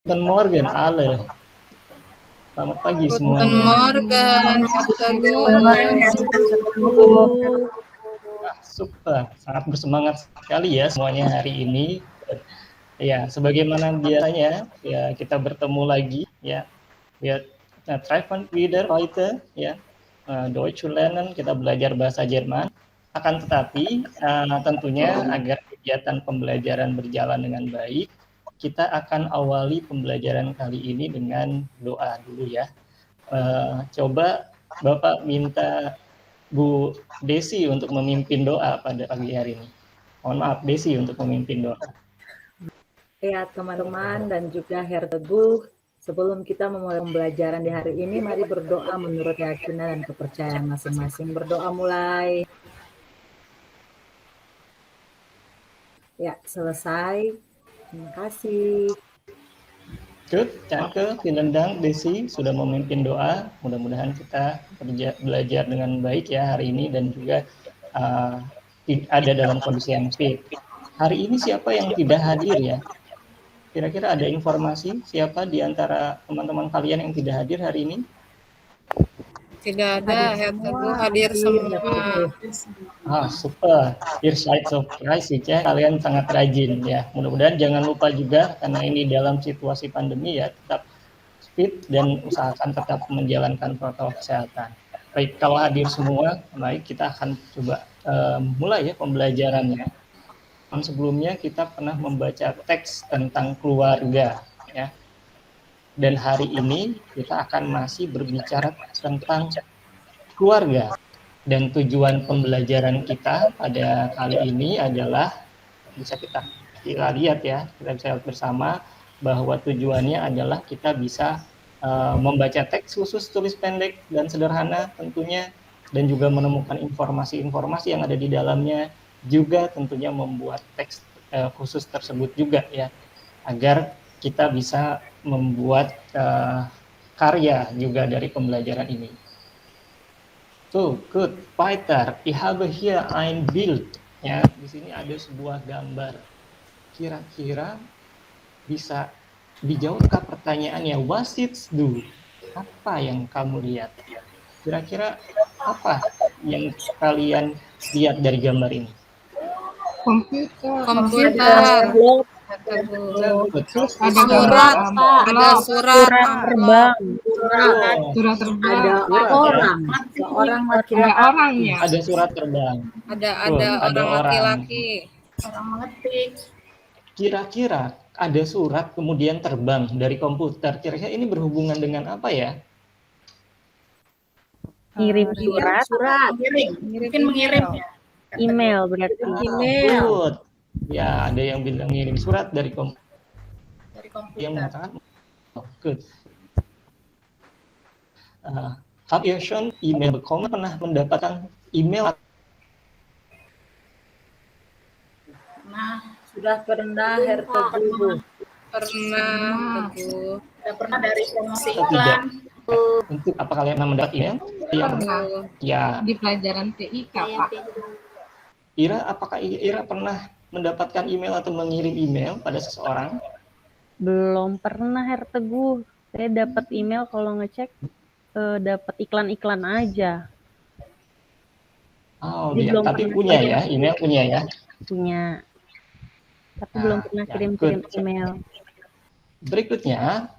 Guten Morgen alle. Selamat pagi Guten semuanya. Morgen, Herr Super, sangat bersemangat sekali ya semuanya hari ini. Ya, sebagaimana biasanya ya kita bertemu lagi ya. Wir treffen wieder heute ya. Deutsch lernen, kita belajar bahasa Jerman. Akan tetapi tentunya agar kegiatan pembelajaran berjalan dengan baik, kita akan awali pembelajaran kali ini dengan doa dulu ya. Coba Bapak minta Bu Desi untuk memimpin doa pada pagi hari ini. Mohon maaf Desi untuk memimpin doa. Ya teman-teman dan juga Herr Teguh, sebelum kita memulai pembelajaran di hari ini, mari berdoa menurut keyakinan dan kepercayaan masing-masing. Berdoa mulai. Ya, selesai. Terima kasih. Good, danke, vielen Dank Desi sudah memimpin doa. Mudah-mudahan kita belajar dengan baik ya hari ini dan juga ada dalam kondisi yang fit. Hari ini siapa yang tidak hadir ya? Kira-kira ada informasi siapa di antara teman-teman kalian yang tidak hadir hari ini? Tidak ada, Herr Teguh hadir semua. Super. Ihr seid so fleißig ya, kalian sangat rajin ya. Mudah-mudahan jangan lupa juga karena ini dalam situasi pandemi ya, tetap fit dan usahakan tetap menjalankan protokol kesehatan. Baik, kalau hadir semua, baik kita akan coba mulai ya pembelajarannya. Sebelumnya kita pernah membaca teks tentang keluarga ya. Dan hari ini kita akan masih berbicara tentang keluarga. Dan tujuan pembelajaran kita pada kali ini adalah bisa kita lihat ya, kita bisa lihat bersama bahwa tujuannya adalah kita bisa membaca teks khusus tulis pendek dan sederhana tentunya, dan juga menemukan informasi-informasi yang ada di dalamnya, juga tentunya membuat teks khusus tersebut juga ya, agar kita bisa membuat karya juga dari pembelajaran ini. So, good, weiter. Ich habe hier ein Bild. Ya, di sini ada sebuah gambar. Kira-kira bisa dijawabkah pertanyaannya? What is do? Apa yang kamu lihat? Kira-kira apa yang kalian lihat dari gambar ini? Komputer. Ada surat terbang. Surat terbang. Ada orang. Seorang laki-laki. Ada surat terbang. Ada orang laki-laki. Orang mengetik. Kira-kira ada surat kemudian terbang dari komputer. Kira-kira ini berhubungan dengan apa ya? Ngirim surat. Mungkin mengirim ya. Email berarti. Good. Ya, ada yang bilang ngirim surat dari komputer. Yang mengatakan good. Have you shown email? Kamu pernah mendapatkan email? Nah, Sudah pernah Herr Teguh. Pernah, Teguh. sudah pernah dari promosi Atau tidak? iklan. Untuk apa kalian pernah mendapat email? Ya. Di pelajaran TIK, Pak. Ira, apakah Ira pernah mendapatkan email atau mengirim email pada seseorang? Belum pernah Herr Teguh. Saya dapat email kalau ngecek dapat iklan-iklan aja. Oh, dia, tapi punya ya, email punya ya? Punya. Tapi belum pernah kirim-kirim email. Berikutnya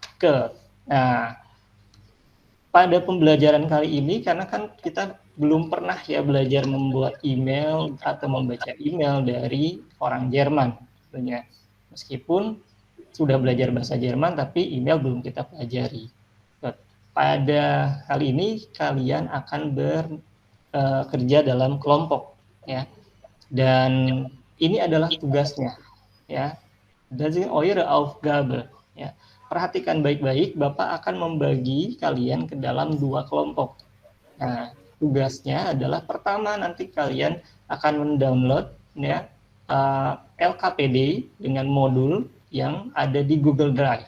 pada pembelajaran kali ini, karena kan kita belum pernah ya belajar membuat email atau membaca email dari orang Jerman tentunya. Meskipun sudah belajar bahasa Jerman, tapi email belum kita pelajari. Pada kali ini kalian akan bekerja dalam kelompok ya. Dan ini adalah tugasnya ya. Das ist eure Aufgabe ya. Perhatikan baik-baik, Bapak akan membagi kalian ke dalam 2 kelompok. Nah, tugasnya adalah pertama nanti kalian akan mendownload ya LKPD dengan modul yang ada di Google Drive.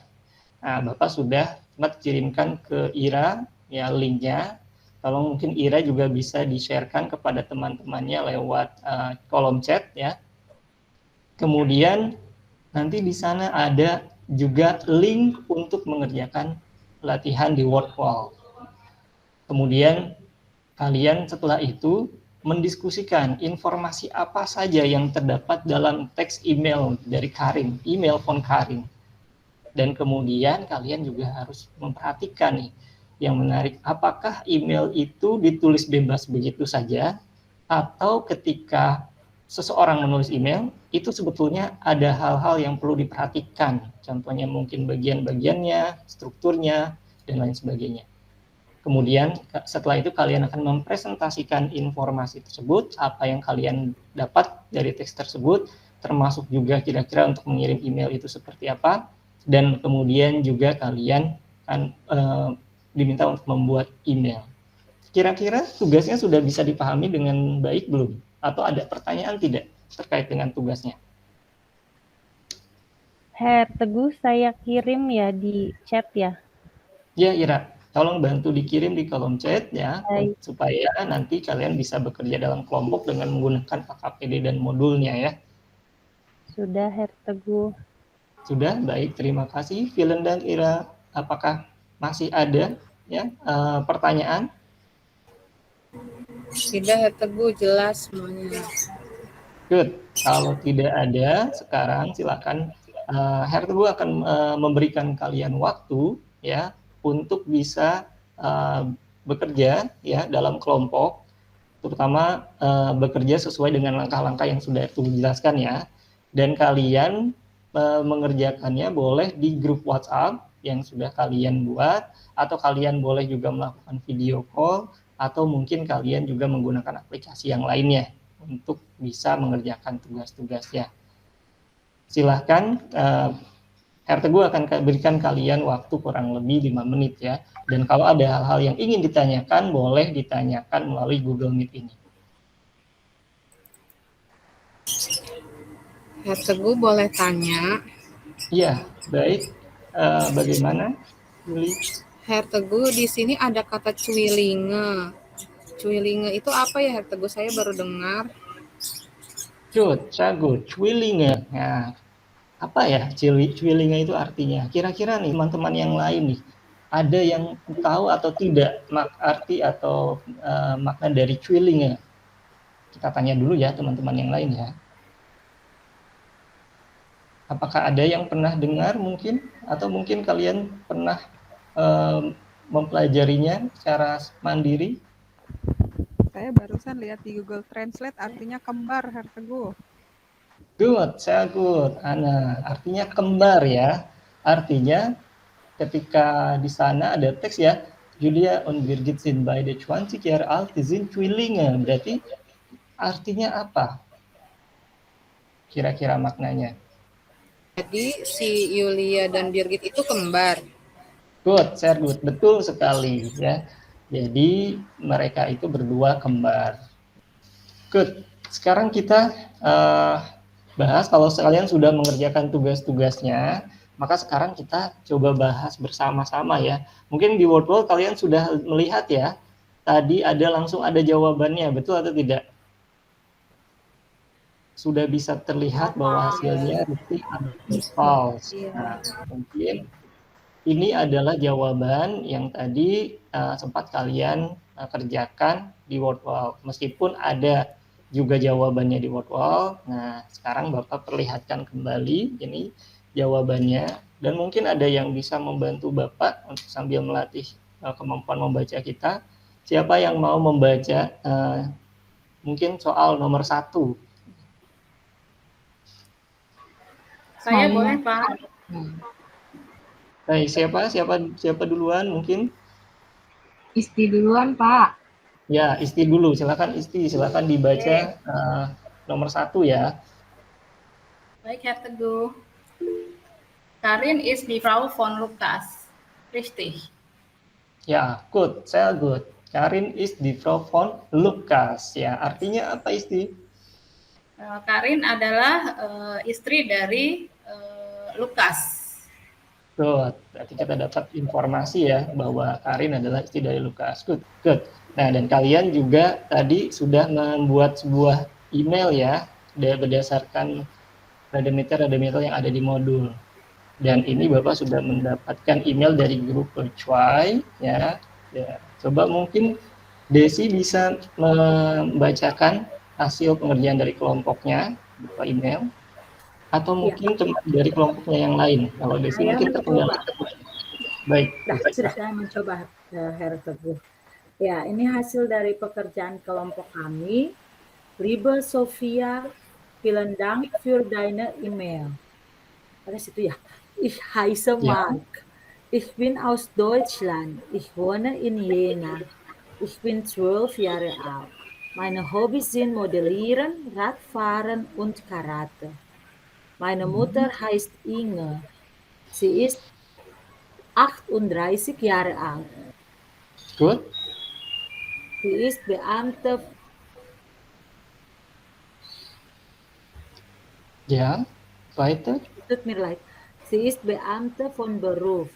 Nah, Bapak sudah kirimkan ke Ira ya linknya. Kalau mungkin Ira juga bisa di-sharekan kepada teman-temannya lewat kolom chat ya. Kemudian nanti di sana ada juga link untuk mengerjakan latihan di word wall. Kemudian kalian setelah itu mendiskusikan informasi apa saja yang terdapat dalam teks email dari Karin, email von Karin. Dan kemudian kalian juga harus memperhatikan nih, yang menarik, apakah email itu ditulis bebas begitu saja, atau ketika seseorang menulis email, itu sebetulnya ada hal-hal yang perlu diperhatikan. Contohnya mungkin bagian-bagiannya, strukturnya, dan lain sebagainya. Kemudian setelah itu kalian akan mempresentasikan informasi tersebut, apa yang kalian dapat dari teks tersebut, termasuk juga kira-kira untuk mengirim email itu seperti apa, dan kemudian juga kalian akan diminta untuk membuat email. Kira-kira tugasnya sudah bisa dipahami dengan baik belum? Atau ada pertanyaan tidak terkait dengan tugasnya? Her Teguh, saya kirim ya di chat ya. Ya, Ira. Tolong bantu dikirim di kolom chat ya, supaya nanti kalian bisa bekerja dalam kelompok dengan menggunakan KKPD dan modulnya ya. Sudah, Her Teguh. Sudah, baik. Terima kasih, Vilen dan Ira. Apakah masih ada ya pertanyaan? Tidak, Teguh, jelas semuanya. Good. Kalau tidak ada, sekarang silakan Her Teguh akan memberikan kalian waktu ya untuk bisa bekerja ya dalam kelompok, terutama bekerja sesuai dengan langkah-langkah yang sudah dijelaskan ya. Dan kalian mengerjakannya boleh di grup WhatsApp yang sudah kalian buat, atau kalian boleh juga melakukan video call, atau mungkin kalian juga menggunakan aplikasi yang lainnya untuk bisa mengerjakan tugas-tugasnya. Silahkan, Her Teguh akan berikan kalian waktu kurang lebih 5 menit ya. Dan kalau ada hal-hal yang ingin ditanyakan, boleh ditanyakan melalui Google Meet ini. Her Teguh boleh tanya. Iya, baik. Bagaimana, Yuli? Her Teguh, di sini ada kata cuilinge. Cuilinge itu apa ya, Her Teguh? Saya baru dengar. Good, good. Cuilinge. Nah, apa ya cuilinge itu artinya? Kira-kira nih teman-teman yang lain nih, ada yang tahu atau tidak arti atau makna dari cuilinge? Kita tanya dulu ya teman-teman yang lain ya. Apakah ada yang pernah dengar mungkin? Atau mungkin kalian pernah mempelajarinya secara mandiri? Saya barusan lihat di Google Translate artinya kembar, Her Teguh. Good, saya good. Ana, artinya kembar ya. Artinya ketika di sana ada teks ya, Julia und Birgit sind beide 20 Jahre alt, die sind Zwillinge. Berarti artinya apa? Kira-kira maknanya. Jadi si Yulia dan Birgit itu kembar. Good, saya good. Betul sekali ya. Jadi mereka itu berdua kembar. Good. Sekarang kita bahas, kalau kalian sudah mengerjakan tugas-tugasnya, maka sekarang kita coba bahas bersama-sama ya. Mungkin di Wordwall kalian sudah melihat ya, tadi langsung ada jawabannya, betul atau tidak? Sudah bisa terlihat bahwa hasilnya false. Nah, mungkin ini adalah jawaban yang tadi sempat kalian kerjakan di Wordwall, meskipun ada juga jawabannya di Wordwall. Nah, sekarang Bapak perlihatkan kembali ini jawabannya, dan mungkin ada yang bisa membantu Bapak untuk sambil melatih kemampuan membaca kita. Siapa yang mau membaca mungkin soal nomor 1? Saya boleh, Pak. Baik, siapa duluan mungkin? Isti duluan, Pak. Ya, Isti dulu. Silakan Isti, silakan dibaca nomor 1 ya. Baik, Herr Teguh. Karin ist die Frau von Lukas. Richtig. Ya, good. Saya good. Karin ist die Frau von Lukas. Ya, artinya apa Isti? Karin adalah istri dari Lukas. Good. Berarti kita dapat informasi ya bahwa Karin adalah istri dari Lukas. Good. Good. Nah, dan kalian juga tadi sudah membuat sebuah email ya, berdasarkan radiometer yang ada di modul. Dan ini Bapak sudah mendapatkan email dari grup Percuai, ya. Coba mungkin Desi bisa membacakan hasil pengerjaan dari kelompoknya berupa email, atau mungkin teman dari kelompoknya yang lain. Kalau Desi Saya mungkin terkendala. Baik. Sudah saya mencoba, Herr Teguh. Ya, ini hasil dari pekerjaan kelompok kami. Liebe Sophia, vielen Dank für deine E-Mail. Ada situ ya. Ich heiße Mark. Ich bin aus Deutschland. Ich wohne in Jena. Ich bin 12 Jahre alt. Meine Hobbys sind Modellieren, Radfahren und Karate. Meine Mutter heißt Inge. Sie ist 38 Jahre alt. Gut. Sie ist Beamte. Ja, weiter. Tut mir leid. Sie ist Beamte von Beruf.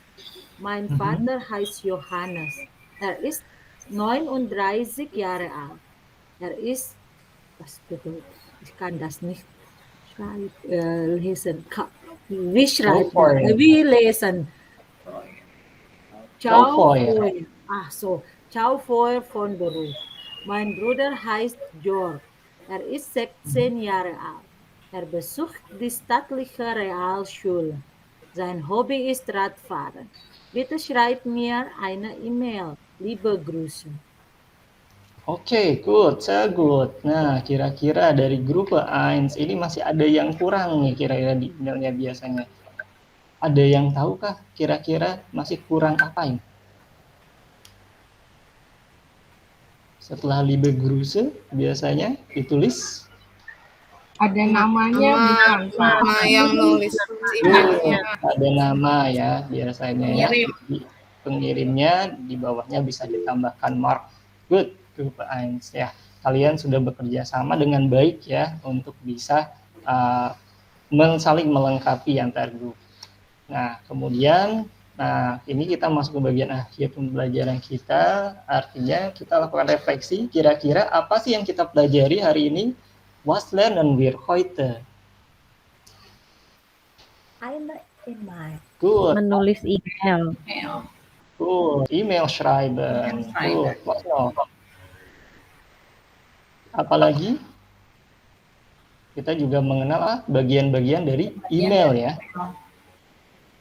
Mein Vater heißt Johannes. Er ist 39 Jahre alt. Er ist, was bedeutet, ich kann das nicht lesen. Wie schreibt man? Wie lesen? Ciao, Ciao von Beruf. Mein Bruder heißt Georg. Er ist 16 Jahre alt. Er besucht die staatliche Realschule. Sein Hobby ist Radfahren. Bitte schreibt mir eine E-Mail. Liebe Grüße. Oke, good, saya good. Nah, kira-kira dari grup 1 ini masih ada yang kurang nih kira-kira di emailnya biasanya. Ada yang tahukah kira-kira masih kurang apa ini? Setelah Liebe Grüße biasanya ditulis ada namanya bukan nama yang nulis emailnya. Ada nama ya biasanya ya. Pengirimnya di bawahnya bisa ditambahkan mark. Good, grup 1 ya. Kalian sudah bekerja sama dengan baik ya untuk bisa saling melengkapi antar grup. Nah, kemudian ini kita masuk ke bagian akhir pembelajaran kita, artinya kita lakukan refleksi, kira-kira apa sih yang kita pelajari hari ini? Was lernen wir heute? Eine E-Mail. Good. Menulis email. Good. Email schreiben. Good. What noch? Apalagi? Kita juga mengenal bagian-bagian dari email ya.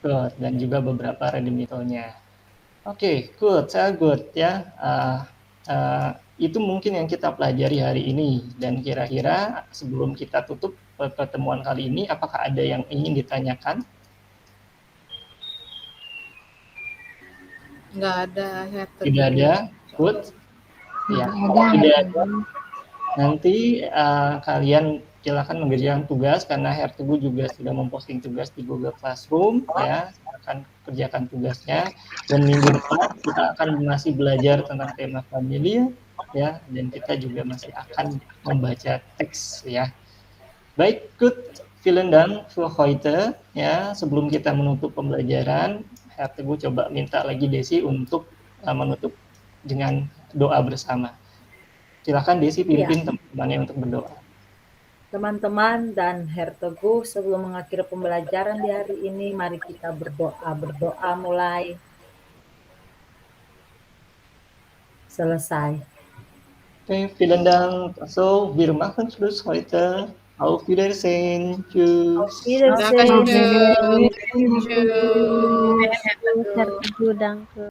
Good, dan juga beberapa redimitalnya. Oke, good, saya good ya. Itu mungkin yang kita pelajari hari ini. Dan kira-kira sebelum kita tutup pertemuan kali ini, apakah ada yang ingin ditanyakan? Nggak ada. Tidak ada, good. Ya, tidak ada. Nanti kalian silakan mengerjakan tugas karena Herr Teguh juga sudah memposting tugas di Google Classroom ya, akan kerjakan tugasnya, dan minggu depan kita akan masih belajar tentang tema familia ya, dan kita juga masih akan membaca teks ya. Baik, good, vielen Dank für heute ya. Sebelum kita menutup pembelajaran, Herr Teguh coba minta lagi Desi untuk menutup dengan doa bersama. Silakan Desi pimpin teman-temannya untuk berdoa. Teman-teman dan Herr Teguh, sebelum mengakhiri pembelajaran di hari ini, mari kita berdoa. Berdoa mulai selesai. Okay, vielen Dank. So, wir machen Schluss heute. Auf Wiedersehen. Tschüss. Auf Wiedersehen. Herr Teguh, danke.